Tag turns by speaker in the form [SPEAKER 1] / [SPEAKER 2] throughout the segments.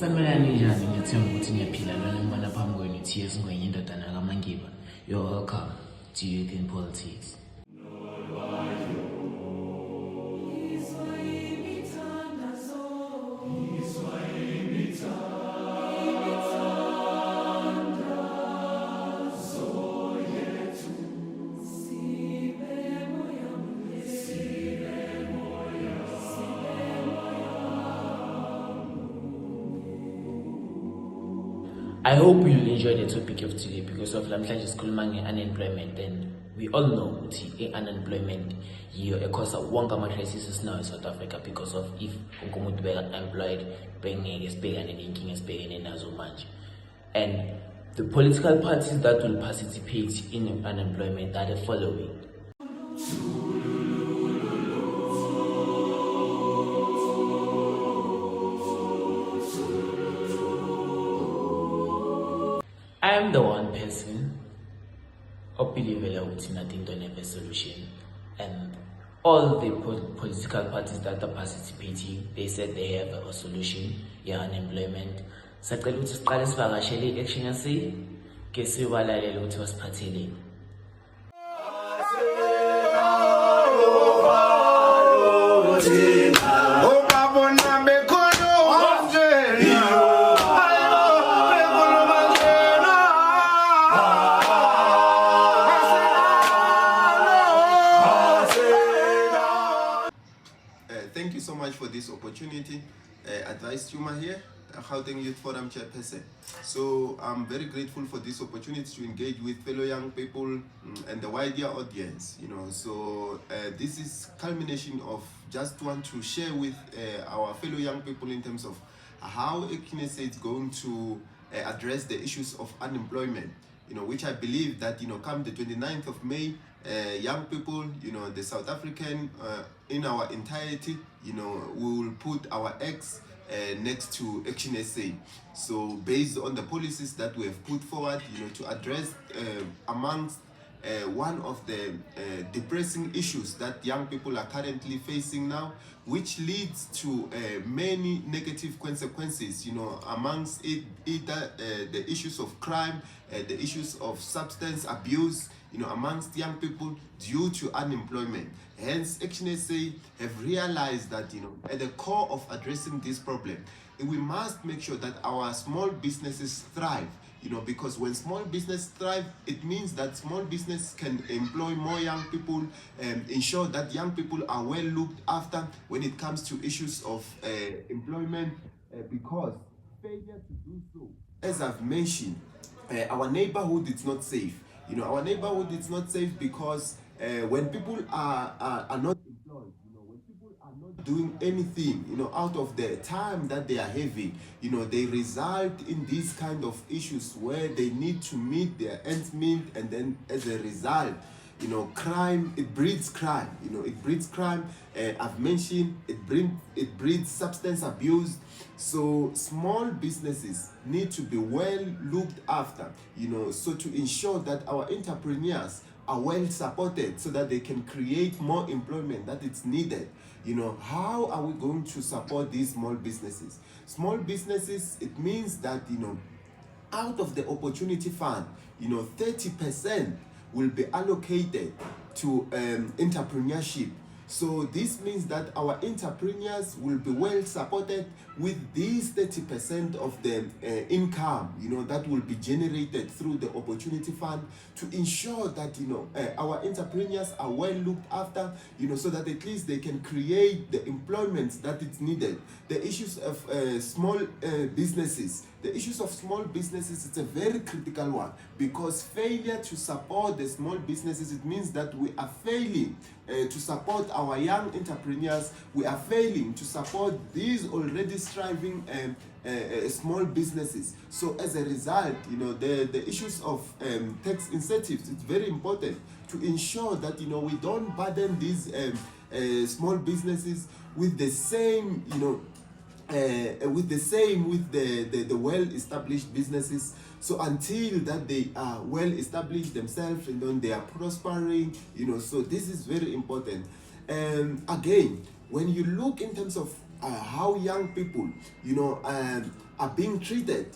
[SPEAKER 1] Sanibonani njani, ngiyethemba ukuthi niyaphila. Lona ngibona phambi kwenu TS Ngwenya, indodana kaMangiba. You're welcome to Youth in Politics. I hope you'll enjoy the topic of today because of namhlanje sikhuluma nge-unemployment, and we all know ukuthi unemployment yiyo ekhosa wonke ama-crisis esinayo eSouth Africa, because of if wonke umuntu beka-unemployed bengeke sibhekane nenkinga esibhekene nazo manje. And the political parties that will participate in unemployment are the following. I am the one person who believes that nothing don't have a solution, and all the political parties that are participating, they said they have a solution. Unemployment. Sacela ukuthi siqale sivakashele i-action yase ke siyobalalele ukuthi basiphatheleni.
[SPEAKER 2] Thank you so much for this opportunity. Advice Chuma here, Gauteng Youth Forum Chairperson. So I'm very grateful for this opportunity to engage with fellow young people and the wider audience. So this is culmination of just want to share with our fellow young people in terms of how ACDP is going to address the issues of unemployment. Which I believe that come the 29th of May, young people, the South African in our entirety, we will put our eggs next to Action SA. So based on the policies that we have put forward, to address amongst one of the depressing issues that young people are currently facing now, which leads to many negative consequences, amongst it either the issues of crime, the issues of substance abuse, amongst young people due to unemployment. Hence, Action SA have realized that, at the core of addressing this problem, we must make sure that our small businesses thrive. Because when small business thrive, it means that small business can employ more young people and ensure that young people are well looked after when it comes to issues of employment, because failure to do so, as I've mentioned, our neighborhood is not safe. Our neighborhood is not safe because when people are not employed, when people are not doing anything, out of the time that they are having, they result in these kind of issues where they need to meet their ends meet, and then as a result, crime, it breeds crime. It breeds crime. I've mentioned it breeds substance abuse. So small businesses need to be well looked after, so to ensure that our entrepreneurs are well supported so that they can create more employment that is needed. How are we going to support these small businesses? Small businesses, it means that, out of the opportunity fund, 30% will be allocated to entrepreneurship. So this means that our entrepreneurs will be well supported with these 30% of the income, that will be generated through the opportunity fund, to ensure that, our entrepreneurs are well looked after, so that at least they can create the employment that is needed. The issues of small businesses, it's a very critical one, because failure to support the small businesses, it means that we are failing to support our young entrepreneurs. We are failing to support these already striving small businesses. So as a result, the issues of tax incentives, it's very important to ensure that, we don't burden these small businesses with the same, with the well-established businesses. So until that they are well established themselves and then they are prospering, so this is very important. Again, when you look in terms of how young people, are being treated.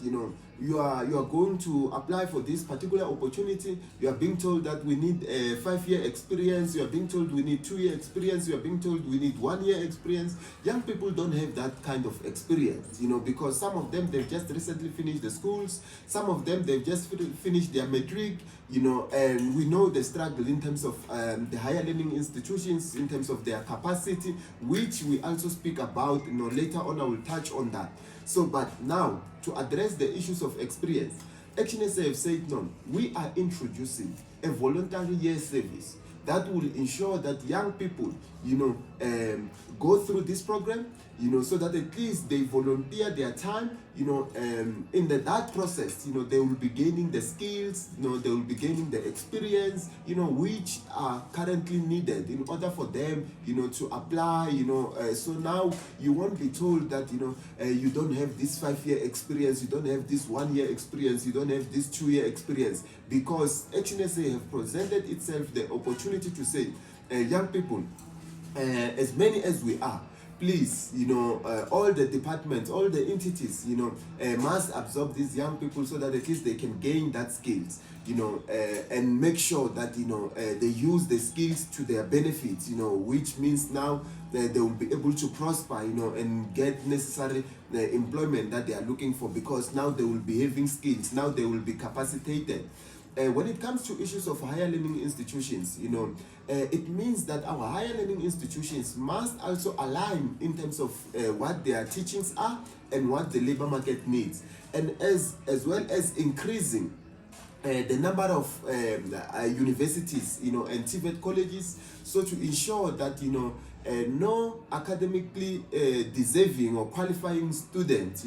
[SPEAKER 2] You are going to apply for this particular opportunity. You are being told that we need a 5-year experience. You are being told we need 2-year experience. You are being told we need 1-year experience. Young people don't have that kind of experience, because some of them, they've just recently finished the schools. Some of them, they've just finished their matric, and we know the struggle in terms of the higher learning institutions, in terms of their capacity, which we also speak about, later on I will touch on that. So, but now, to address the issues of experience, Action SA have said, no, we are introducing a voluntary year service that will ensure that young people, go through this program, so that at least they volunteer their time, in that process, they will be gaining the skills, they will be gaining the experience, which are currently needed in order for them, to apply, so now you won't be told that, you don't have this 5-year experience, you don't have this 1-year experience, you don't have this 2-year experience, because HNSA have presented itself the opportunity to say, young people, as many as we are, please, all the departments, all the entities, must absorb these young people so that at least they can gain that skills, and make sure that, they use the skills to their benefits, which means now that they will be able to prosper, and get necessary employment that they are looking for, because now they will be having skills, now they will be capacitated. When it comes to issues of higher learning institutions, it means that our higher learning institutions must also align in terms of what their teachings are and what the labor market needs, and as well as increasing the number of universities, and TVET colleges, so to ensure that, no academically deserving or qualifying students,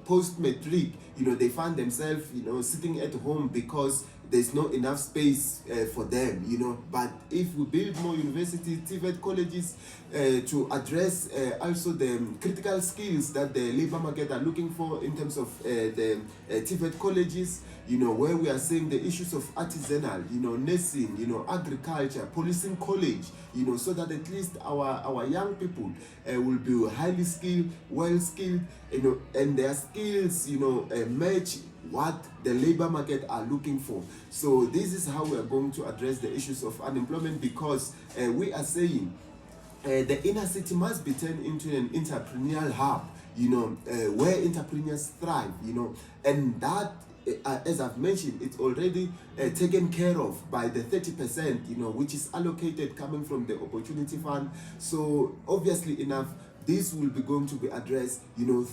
[SPEAKER 2] post-matric, they find themselves, sitting at home because there's not enough space for them, but if we build more universities, TVET colleges, to address also the critical skills that the labor market are looking for in terms of the TVET colleges, where we are seeing the issues of artisanal, nursing, agriculture, policing college, so that at least our young people will be highly skilled, well skilled, and their skills, match what the labor market are looking for. So this is how we are going to address the issues of unemployment, because we are saying the inner city must be turned into an entrepreneurial hub, where entrepreneurs thrive, and that, as I've mentioned, it's already taken care of by the 30%, which is allocated coming from the Opportunity Fund. So obviously enough, this will be going to be addressed,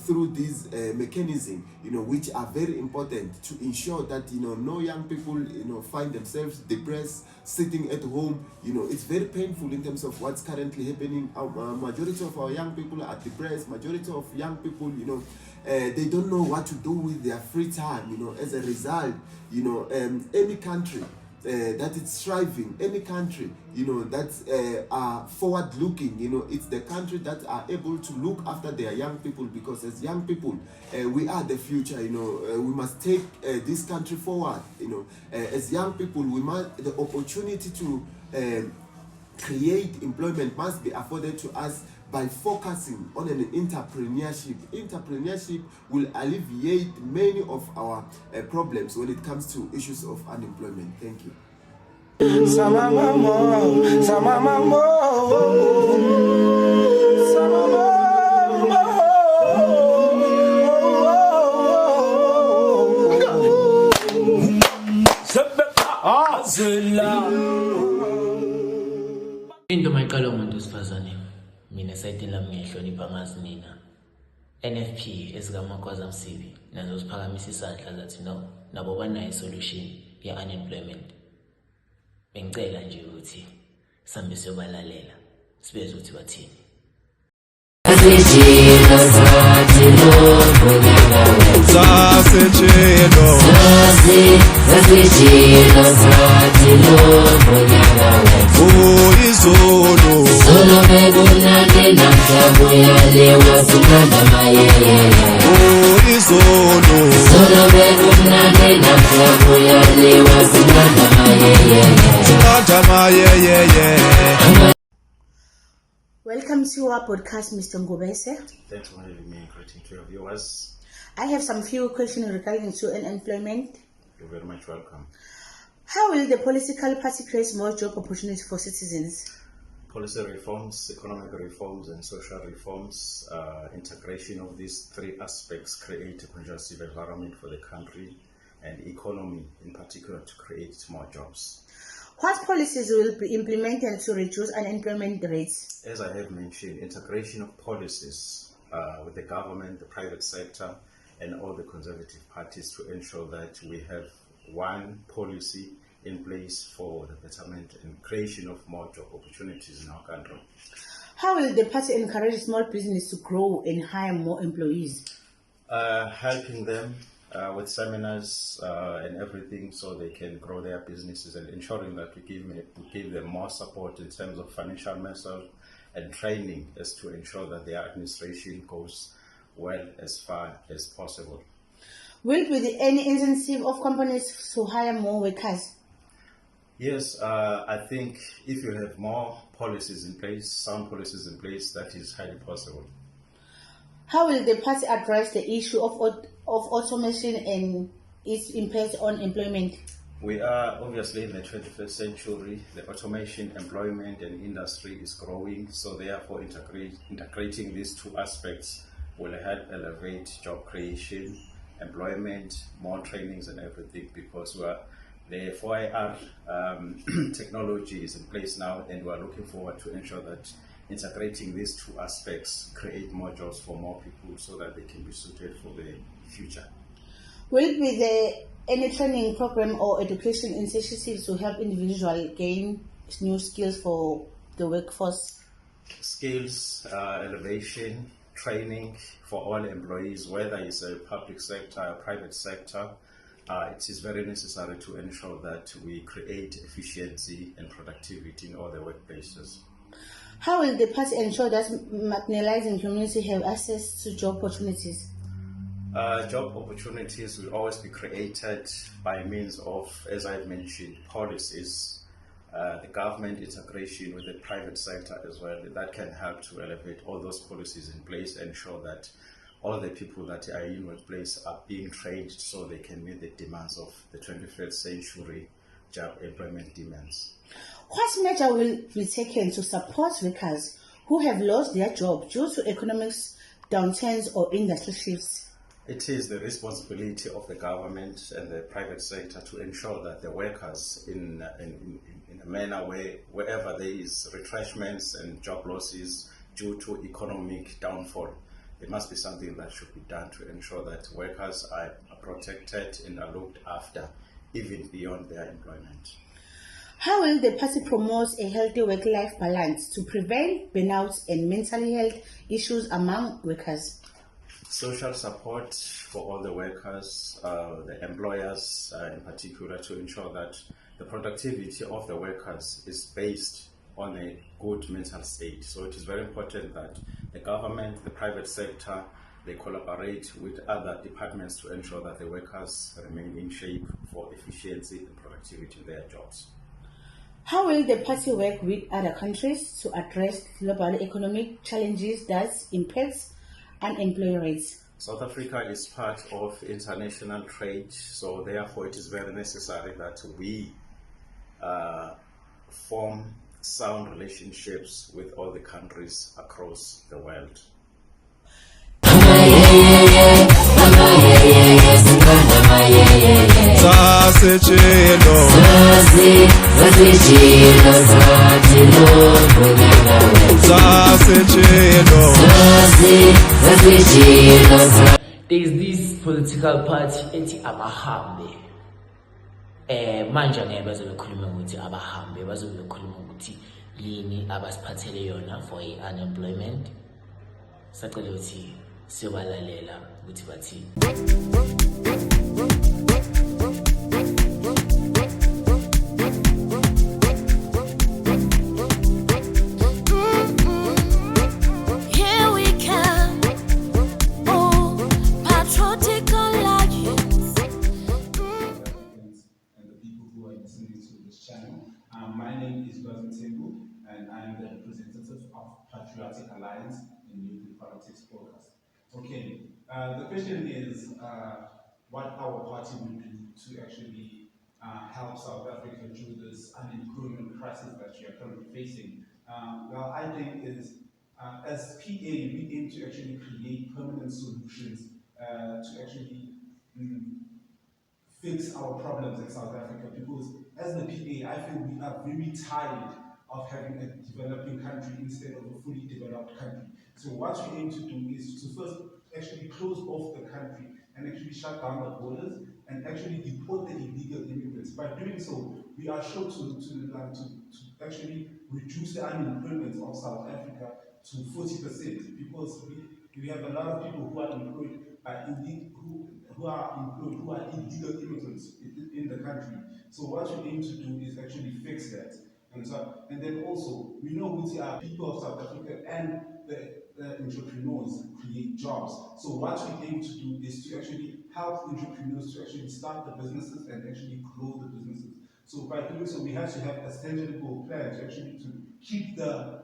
[SPEAKER 2] through these mechanisms, which are very important to ensure that, no young people, find themselves depressed, sitting at home. It's very painful in terms of what's currently happening. Majority of our young people are depressed. Majority of young people, they don't know what to do with their free time. As a result, any country that is thriving, any country, that are forward looking, it's the country that are able to look after their young people, because as young people, we are the future. We must take this country forward. As young people, the opportunity to create employment must be afforded to us by focusing on an entrepreneurship. Entrepreneurship will alleviate many of our problems when it comes to issues of unemployment. Thank you.
[SPEAKER 1] Into mayiqala umuntu wesifazane, mina sayitini lami ngiyahlonipha ngazi nina NFP ezikaMagwaza Msibi nazo ziphakamisa isandla zathi no, nabo banayo isolution ye-unemployment. Bengicela nje ukuthi sihambe siyobalalela sibeze ukuthi bathini.
[SPEAKER 3] Welcome to our podcast, Mr. Ngobese.
[SPEAKER 4] Thanks for having me. Greeting to your viewers.
[SPEAKER 3] I have some few questions regarding to unemployment.
[SPEAKER 4] You're very much welcome.
[SPEAKER 3] How will the political party create more job opportunities for citizens?
[SPEAKER 4] Policy reforms, economic reforms, and social reforms, integration of these three aspects create a conducive environment for the country and economy in particular to create more jobs.
[SPEAKER 3] What policies will be implemented to reduce unemployment rates?
[SPEAKER 4] As I have mentioned, integration of policies with the government, the private sector, and all the conservative parties to ensure that we have one policy in place for the betterment and creation of more job opportunities in our country.
[SPEAKER 3] How will the party encourage small business to grow and hire more employees?
[SPEAKER 4] Helping them with seminars and everything so they can grow their businesses, and ensuring that we give them more support in terms of financial measures and training as to ensure that their administration goes well as far as possible.
[SPEAKER 3] Will there be any incentive of companies to hire more workers?
[SPEAKER 4] Yes, I think if you have more policies in place, sound policies in place, that is highly possible.
[SPEAKER 3] How will the party address the issue of automation and its impact on employment?
[SPEAKER 4] We are obviously in the 21st century. The automation, employment, and industry is growing. So therefore, integrating these two aspects will help elevate job creation, employment, more trainings, and everything, because the 4IR technology is in place now, and we're looking forward to ensure that integrating these two aspects create more jobs for more people so that they can be suited for the future.
[SPEAKER 3] Will there be any training program or education initiatives to help individuals gain new skills for the workforce?
[SPEAKER 4] Skills, elevation, training for all employees, whether it's a public sector or private sector. It is very necessary to ensure that we create efficiency and productivity in all the workplaces.
[SPEAKER 3] How will the party ensure that marginalized communities have access to job opportunities?
[SPEAKER 4] Job opportunities will always be created by means of, as I've mentioned, policies, the government integration with the private sector as well. That can help to elevate all those policies in place, ensure that all the people that are in workplace are being trained so they can meet the demands of the 21st century job employment demands.
[SPEAKER 3] What measure will be taken to support workers who have lost their job due to economic downturns or industry shifts?
[SPEAKER 4] It is the responsibility of the government and the private sector to ensure that the workers in a manner wherever there is retrenchments and job losses due to economic downfall, there must be something that should be done to ensure that workers are protected and are looked after even beyond their employment.
[SPEAKER 3] How will the party promote a healthy work-life balance to prevent burnout and mental health issues among workers?
[SPEAKER 4] Social support for all the workers, the employers in particular, to ensure that the productivity of the workers is based on a good mental state. So it is very important that the government, the private sector, they collaborate with other departments to ensure that the workers remain in shape for efficiency and productivity in their jobs.
[SPEAKER 3] How will the party work with other countries to address global economic challenges that impact unemployment rates?
[SPEAKER 4] South Africa is part of international trade, so therefore it is very necessary that we form sound relationships with all the countries across the world.
[SPEAKER 1] There's this political party ethi abahambe. Manje ngeke bazobe bekhuluma ukuthi abahambe, bazobe bekhuluma ukuthi yini abasiphathele yona for unemployment. Sacela ukuthi siyobalalela ukuthi bathini.
[SPEAKER 5] My name is Tembu, and I am the representative of Patriotic Alliance in Youth Politics Focus. Okay. The question is what our party will do to actually help South Africa through this unemployment crisis that we are currently facing. Well, I think is as PA, we aim to actually create permanent solutions to actually fix our problems in South Africa, because as the PA, I feel we are very tired of having a developing country instead of a fully developed country. So what we aim to do is to first actually close off the country and actually shut down the borders and actually deport the illegal immigrants. By doing so, we are sure to actually reduce the unemployment of South Africa to 40%, because we have a lot of people who are employed by who are illegal immigrants in the country. So what we aim to do is actually fix that. And then also, we know which are people of South Africa and the entrepreneurs create jobs. So what we aim to do is to actually help entrepreneurs to actually start the businesses and actually grow the businesses. So by doing so, we have to have a tangible plan to actually to keep their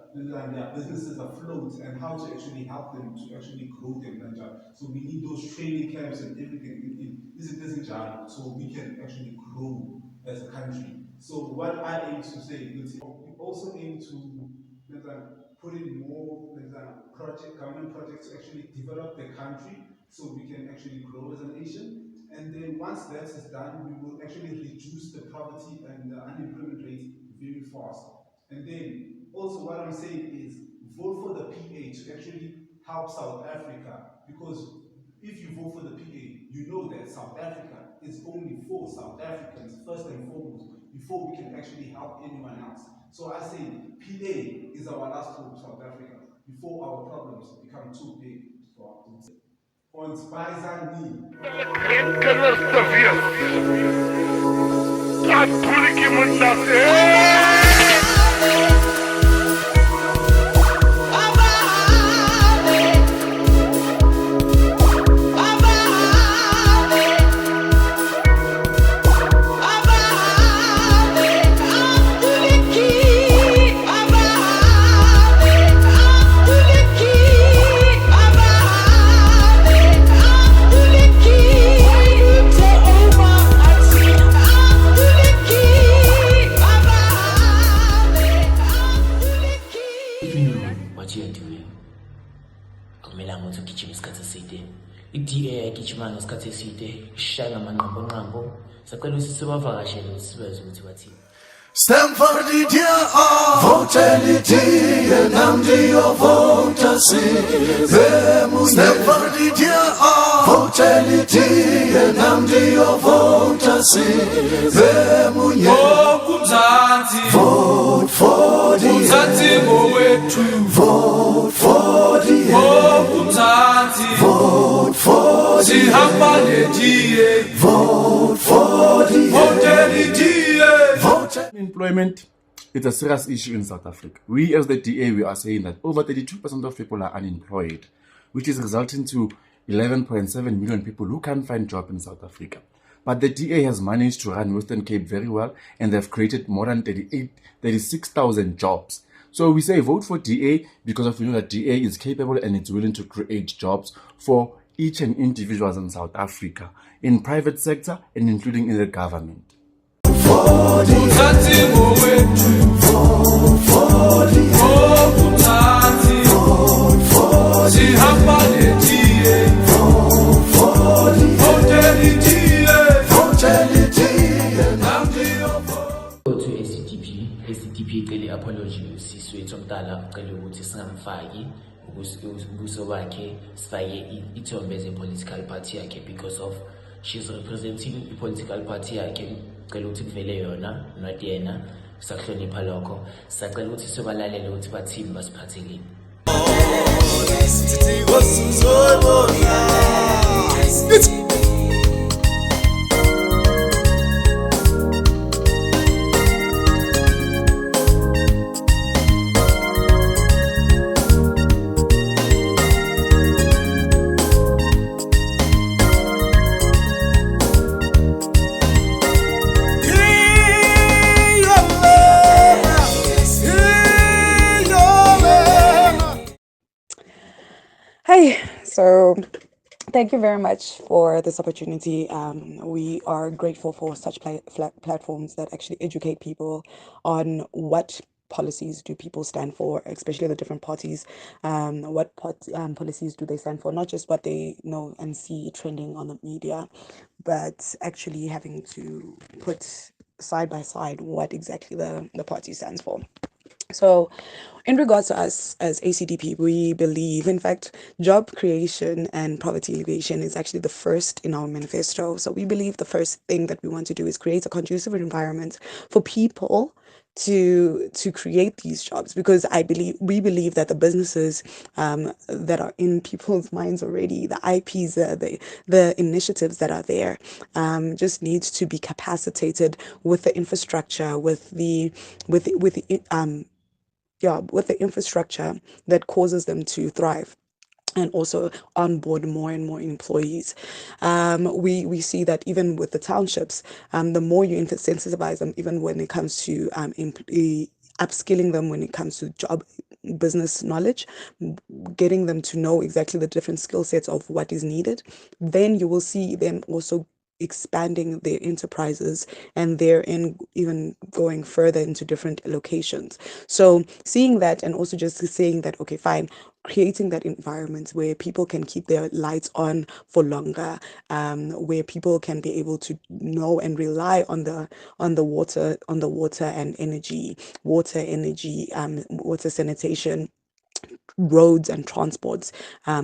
[SPEAKER 5] businesses afloat and how to actually help them to actually grow them. So we need those training camps and everything. This is so we can actually grow as a country. So what I aim to say is we also aim to put in more government projects to actually develop the country so we can actually grow as a nation. And then once that is done, we will actually reduce the poverty and the unemployment rate very fast. And then also what I'm saying is vote for the PA to actually help South Africa, because if you vote for the PA, you know that South Africa is only for South Africans first and foremost before we can actually help anyone else. So I say PA is our last hope, South Africa, before our problems become too big for us. Uns paisani.
[SPEAKER 1] akumelanga ukuthi ugijime isikhathi eside. I-DA ayigijimanga isikhathi eside, ishaya ngamanqambo-nqambo. Sacela ukuthi sibavakashele ukuthi sibazi ukuthi bathini.
[SPEAKER 6] Stem for the DA, vote the DA, namdi your vote Stem for the DA, vote the DA, namdi your vote vote for the vote for the vote for the vote for the
[SPEAKER 7] Unemployment is a serious issue in South Africa. We as the DA, we are saying that over 32% of people are unemployed, which is resulting to 11.7 million people who can't find job in South Africa. But the DA has managed to run Western Cape very well, and they've created more than 36,000 jobs. So we say vote for DA because we know that DA is capable and it's willing to create jobs for each and individuals in South Africa, in private sector and including in the government.
[SPEAKER 1] To ACDP icele apology usiswethu omdala ucela ukuthi singamfaki ubuso bakhe sifake ithombe eze-political party yakhe because of she's representing i-political party yakhe. Ucela ukuthi kuvele yona not yena, sakuhlonipha lokho. Sacela ukuthi sobalalele ukuthi bathini basiphatheleni.
[SPEAKER 8] So thank you very much for this opportunity. We are grateful for such platforms that actually educate people on what policies do people stand for, especially the different parties. Policies do they stand for? Not just what they know and see trending on the media, but actually having to put side by side what exactly the party stands for. So, in regards to us as ACDP, we believe, in fact, job creation and poverty alleviation is actually the first in our manifesto. So, we believe the first thing that we want to do is create a conducive environment for people to create these jobs, because we believe that the businesses that are in people's minds already, the IPs, the initiatives that are there, just needs to be capacitated with the infrastructure, with the infrastructure that causes them to thrive and also onboard more and more employees. We see that even with the townships, the more you sensitize them, even when it comes to upskilling them, when it comes to job business knowledge, getting them to know exactly the different skill sets of what is needed, then you will see them also expanding their enterprises and therein even going further into different locations. So seeing that and also just saying that, okay, fine, creating that environment where people can keep their lights on for longer, where people can be able to know and rely on the water and energy, water sanitation, roads and transports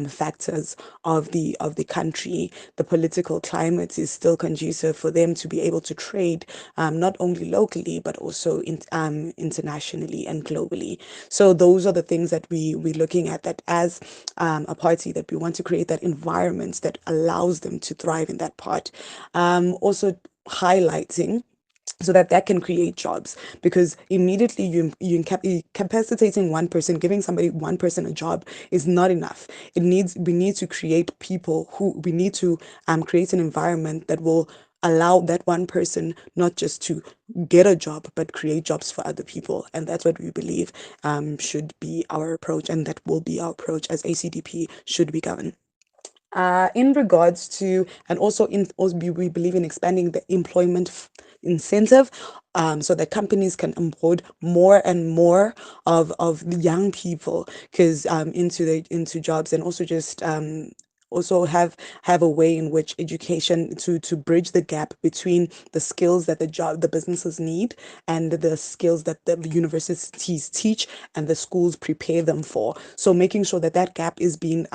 [SPEAKER 8] factors of the country. The political climate is still conducive for them to be able to trade, not only locally but also internationally and globally. So those are the things that we're looking at, that as a party, that we want to create that environment that allows them to thrive in that part. Also highlighting so that that can create jobs, because immediately capacitating one person, giving somebody one person a job is not enough. We need to create people who we need to create an environment that will allow that one person not just to get a job but create jobs for other people. And that's what we believe should be our approach, and that will be our approach as ACDP should we govern. In regards to, and also we believe in expanding the employment incentive, so that companies can onboard more and more of the young people, because into jobs, and also just also have a way in which education to bridge the gap between the skills that the businesses need and the skills that the universities teach and the schools prepare them for. So making sure that that gap is being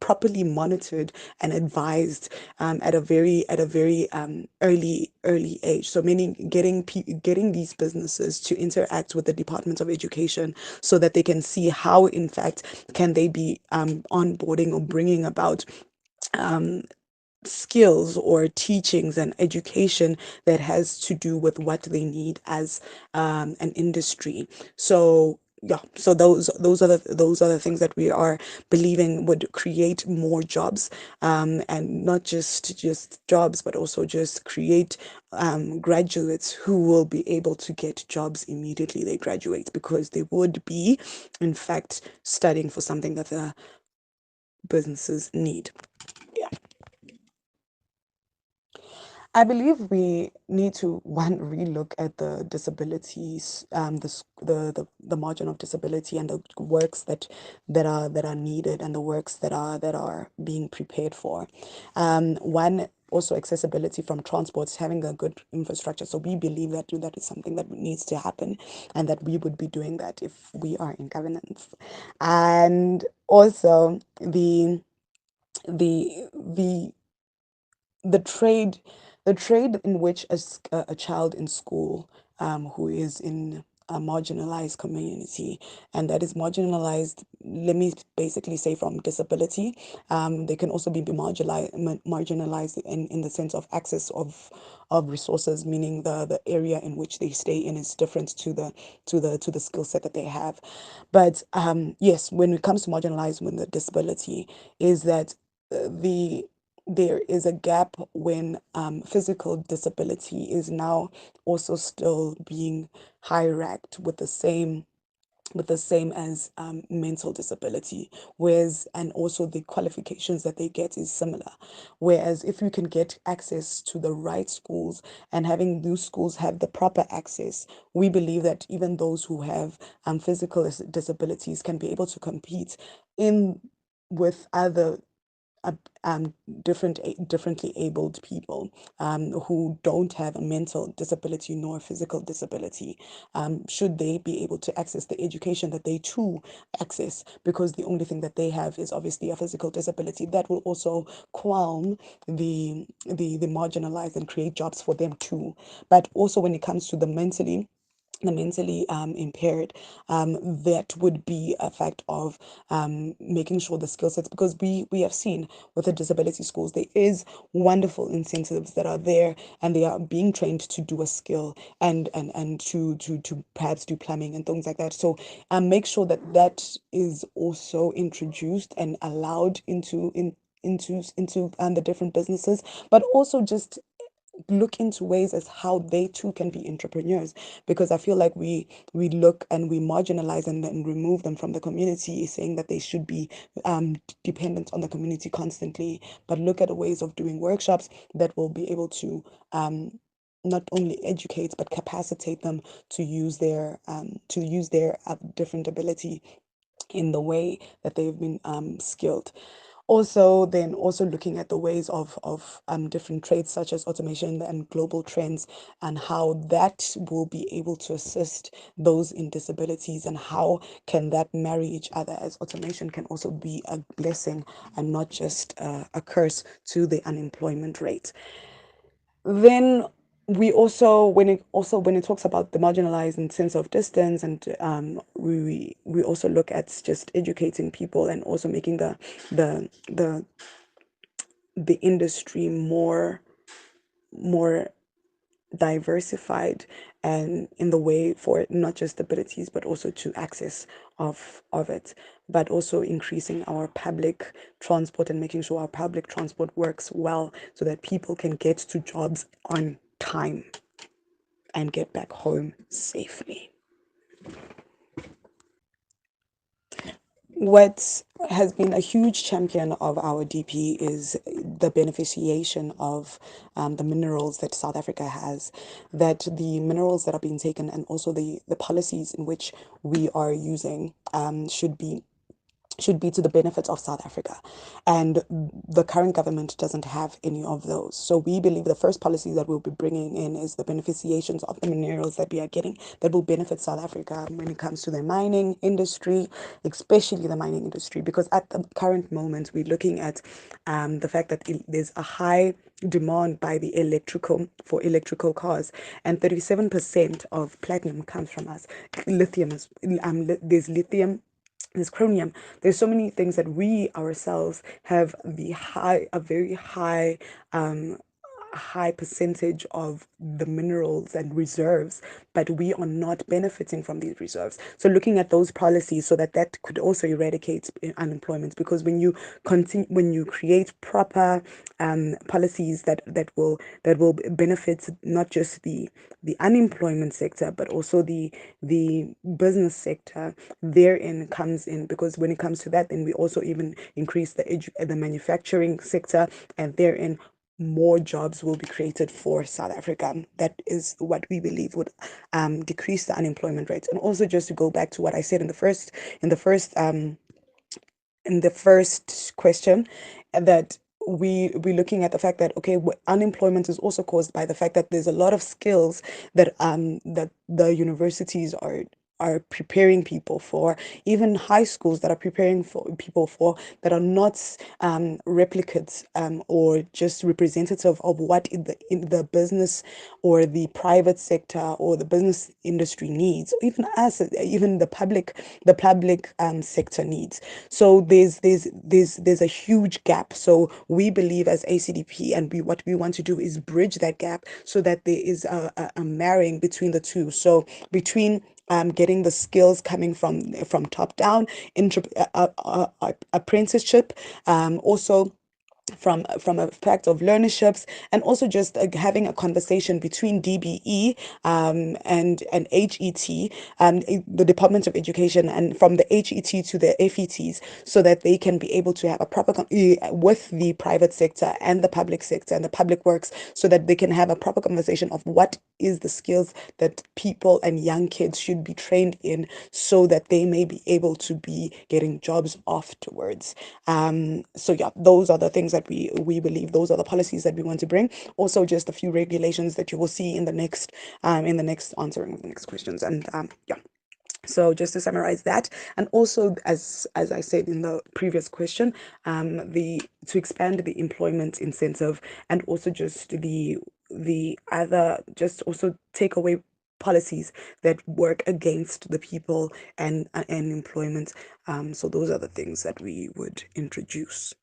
[SPEAKER 8] properly monitored and advised at a very early age. So meaning getting these businesses to interact with the Department of Education, so that they can see how in fact can they be onboarding or bringing about skills or teachings and education that has to do with what they need as an industry. So yeah, so those are the things that we are believing would create more jobs, and not just jobs, but also just create graduates who will be able to get jobs immediately they graduate, because they would be in fact studying for something that the businesses need. Yeah. I believe we need to one relook at the disabilities, the margin of disability, and the works that are needed, and the works that are being prepared for. One, also accessibility from transports, having a good infrastructure. So we believe that that is something that needs to happen, and that we would be doing that if we are in governance. And also the the trade the trade in which a child in school, who is in a marginalized community, and that is marginalized, let me basically say, from disability. They can also be marginalized in the sense of access of resources, meaning the area in which they stay in is different to the skill set that they have. But yes, when it comes to marginalized with the disability, is that the there is a gap when physical disability is now also still being hierarched with the same but the same as mental disability, whereas and also the qualifications that they get is similar. Whereas if you can get access to the right schools and having those schools have the proper access, we believe that even those who have physical disabilities can be able to compete in with other ab- differently abled people who don't have a mental disability nor physical disability, should they be able to access the education that they too access, because the only thing that they have is obviously a physical disability. That will also calm the marginalized and create jobs for them too. But also when it comes to the mentally impaired, that would be a fact of making sure the skill sets, because we have seen with the disability schools there is wonderful incentives that are there, and they are being trained to do a skill and to perhaps do plumbing and things like that. So make sure that that is also introduced and allowed into the different businesses, but also just look into ways as how they too can be entrepreneurs, because I feel like we look and we marginalize and remove them from the community, saying that they should be dependent on the community constantly, but look at ways of doing workshops that will be able to not only educate but capacitate them to use their different ability in the way that they've been skilled. Also, then also looking at the ways of different trades such as automation and global trends, and how that will be able to assist those in disabilities, and how can that marry each other, as automation can also be a blessing and not just a curse to the unemployment rate. Then when it talks about the marginalized and sense of distance, and we also look at just educating people and also making the industry more diversified, and in the way for not just abilities but also to access of it, but also increasing our public transport and making sure our public transport works well so that people can get to jobs on time and get back home safely. What has been a huge champion of our DP is the beneficiation of the minerals that South Africa has, that the minerals that are being taken, and also the policies in which we are using should be to the benefit of South Africa. And the current government doesn't have any of those. So we believe the first policy that we'll be bringing in is the beneficiations of the minerals that we are getting that will benefit South Africa when it comes to the mining industry, especially the mining industry, because at the current moment, we're looking at the fact that there's a high demand by the electrical cars, and 37% of platinum comes from us. Lithium is there's lithium, there's chromium. There's so many things that we ourselves have a very high percentage of the minerals and reserves, but we are not benefiting from these reserves. So looking at those policies so that that could also eradicate unemployment, because when you create proper policies that will benefit not just the unemployment sector but also the business sector, therein comes in, because when it comes to that, then we also even increase the manufacturing sector, and therein more jobs will be created for South Africa. That is what we believe would decrease the unemployment rate. And also, just to go back to what I said in the first question, that we're looking at the fact that, okay, unemployment is also caused by the fact that there's a lot of skills that the universities are preparing people for, even high schools that are preparing for people for, that are not replicates or just representative of what in the business or the private sector or the business industry needs, even the public sector needs. So there's a huge gap. So we believe as ACDP, and what we want to do is bridge that gap so that there is a marrying between the two. So between getting the skills coming from top down, apprenticeship, also from a fact of learnerships, and also just having a conversation between DBE and HET, the Department of Education, and from the HET to the FETs, so that they can be able to have a proper with the private sector and the public sector and the public works, so that they can have a proper conversation of what is the skills that people and young kids should be trained in, so that they may be able to be getting jobs afterwards. So yeah, those are the things that we believe, those are the policies that we want to bring. Also, just a few regulations that you will see in the next answering the next questions. And yeah. So just to summarize that, and also as I said in the previous question, the to expand the employment incentive, and also just the other, just also take away policies that work against the people and employment. So those are the things that we would introduce.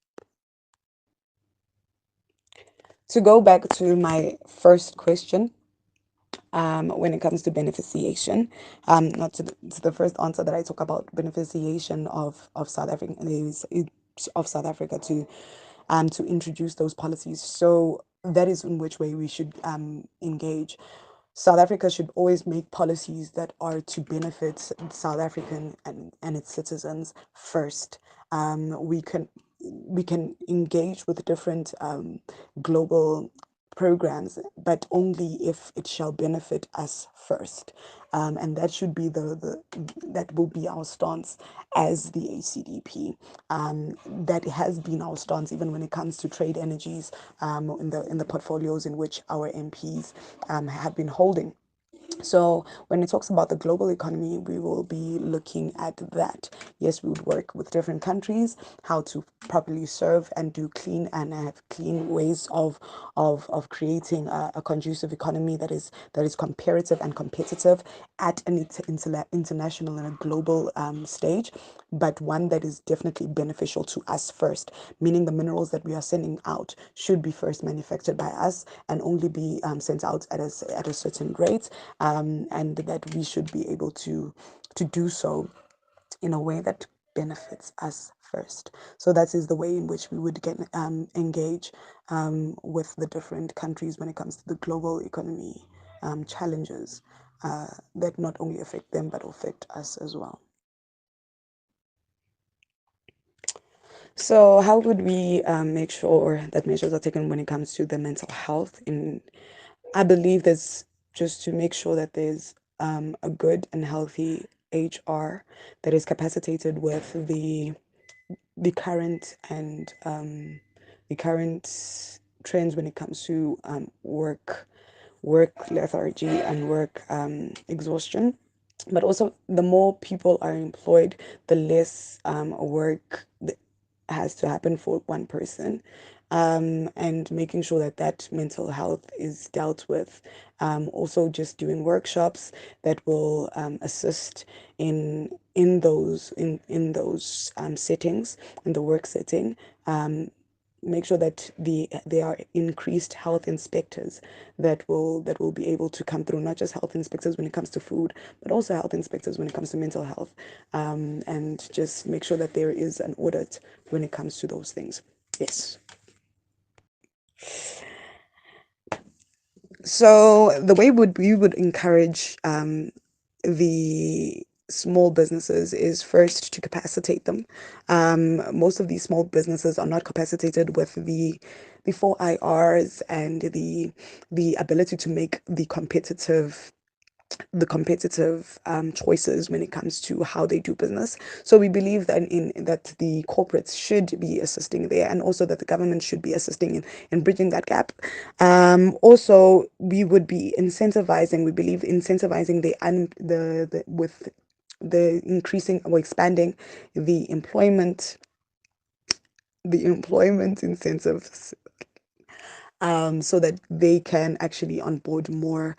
[SPEAKER 8] To go back to my first question, when it comes to beneficiation, not to the first answer that I talk about beneficiation of South African of South Africa to introduce those policies. So that is in which way we should engage. South Africa should always make policies that are to benefit South African and its citizens first. We can engage with different global programs, but only if it shall benefit us first. And that should be that will be our stance as the ACDP. That has been our stance even when it comes to trade energies, in the portfolios in which our MPs have been holding. So when it talks about the global economy, we will be looking at that. Yes, we would work with different countries, how to properly serve and do clean and have clean ways of creating a conducive economy that is comparative and competitive at an international and a global stage, but one that is definitely beneficial to us first, meaning the minerals that we are sending out should be first manufactured by us and only be sent out at a certain rate, and that we should be able to do so in a way that benefits us first. So that is the way in which we would get engage with the different countries when it comes to the global economy challenges that not only affect them but affect us as well. So how would we make sure that measures are taken when it comes to the mental health? I believe there's just to make sure that there's a good and healthy HR that is capacitated with the current and the current trends when it comes to work lethargy and work exhaustion. But also, the more people are employed, the less work has to happen for one person, and making sure that that mental health is dealt with. Also, just doing workshops that will assist in those settings, in the work setting. Make sure that there are increased health inspectors that will be able to come through, not just health inspectors when it comes to food, but also health inspectors when it comes to mental health, and just make sure that there is an audit when it comes to those things. Yes. So the way we would encourage the small businesses is first to capacitate them. Most of these small businesses are not capacitated with the 4 IRs and the ability to make the competitive choices when it comes to how they do business. So we believe that the corporates should be assisting there, and also that the government should be assisting in bridging that gap. Also, we would be incentivizing. We believe incentivizing the with the increasing or expanding the employment incentives, so that they can actually onboard more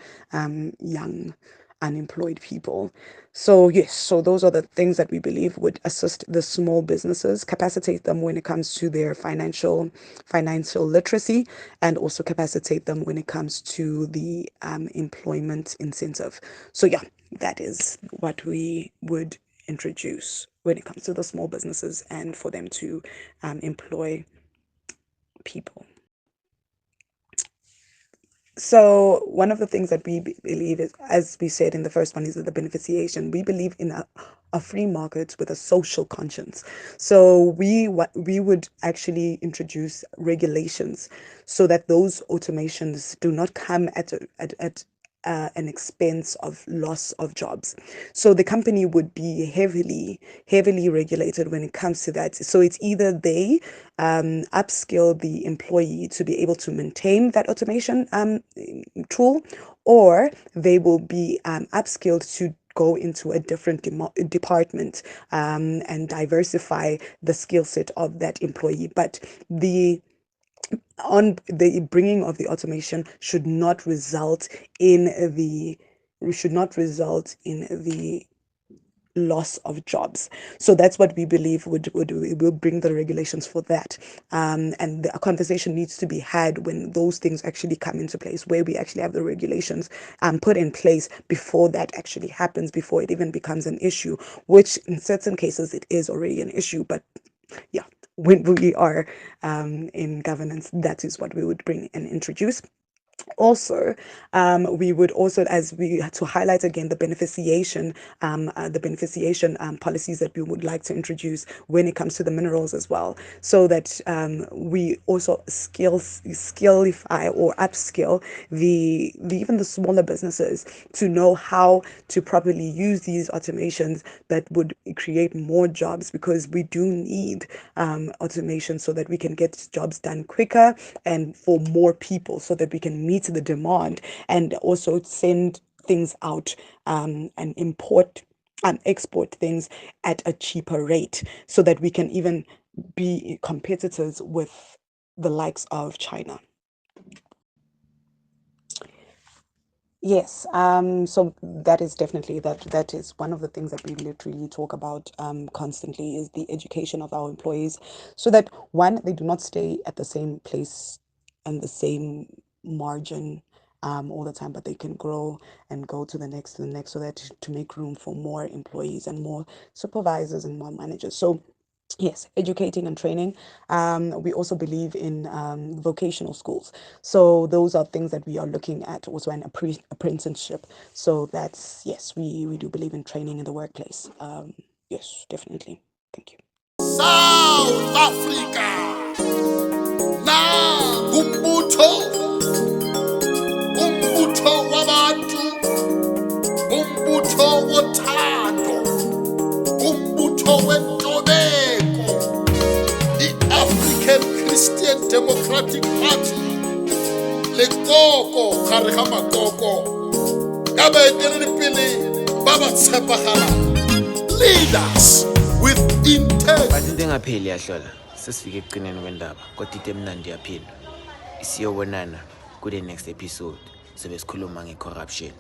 [SPEAKER 8] young unemployed people. So yes, so those are the things that we believe would assist the small businesses, capacitate them when it comes to their financial literacy, and also capacitate them when it comes to the employment incentive. So yeah, that is what we would introduce when it comes to the small businesses and for them to employ people. So one of the things that we believe is, as we said in the first one, is that the beneficiation. We believe in a free market with a social conscience. So we would actually introduce regulations so that those automations do not come at an expense of loss of jobs. So the company would be heavily regulated when it comes to that. So it's either they upskill the employee to be able to maintain that automation tool, or they will be upskilled to go into a different department and diversify the skill set of that employee. But the bringing of the automation should not result in the loss of jobs. So that's what we believe will bring the regulations for that. And the conversation needs to be had when those things actually come into place, where we actually have the regulations put in place before that actually happens, before it even becomes an issue, which in certain cases it is already an issue. But yeah, when we are in governance, that is what we would bring and introduce. Also, we would also, as we had to highlight again, the beneficiation policies that we would like to introduce when it comes to the minerals as well, so that we also skillify or upskill even the smaller businesses to know how to properly use these automations that would create more jobs, because we do need automation so that we can get jobs done quicker and for more people, so that we can meet the demand and also send things out and import and export things at a cheaper rate, so that we can even be competitors with the likes of China. Yes, so that is definitely that is one of the things that we literally talk about constantly, is the education of our employees, so that one, they do not stay at the same place and the same margin all the time, but they can grow and go to the next, so that to make room for more employees and more supervisors and more managers. So yes, educating and training. We also believe in vocational schools. So those are things that we are looking at, also an apprenticeship. So that's, yes, we do believe in training in the workplace. Yes, definitely. Thank you.
[SPEAKER 6] South Africa na umbutho wabantu, umbutho wothando, umbutho wentobeko, i-African Christian Democratic Party, lekoko gare ga makoko ka baeteledipele ba ba tshepahalang, leaders with integrity.
[SPEAKER 1] Bathi into engapheli yahlola, sesifike ekucineni kwendaba, kodwa into emnandi yaphindwa. Isiyobonana kule next episode sobe sikhuluma nge-corruption.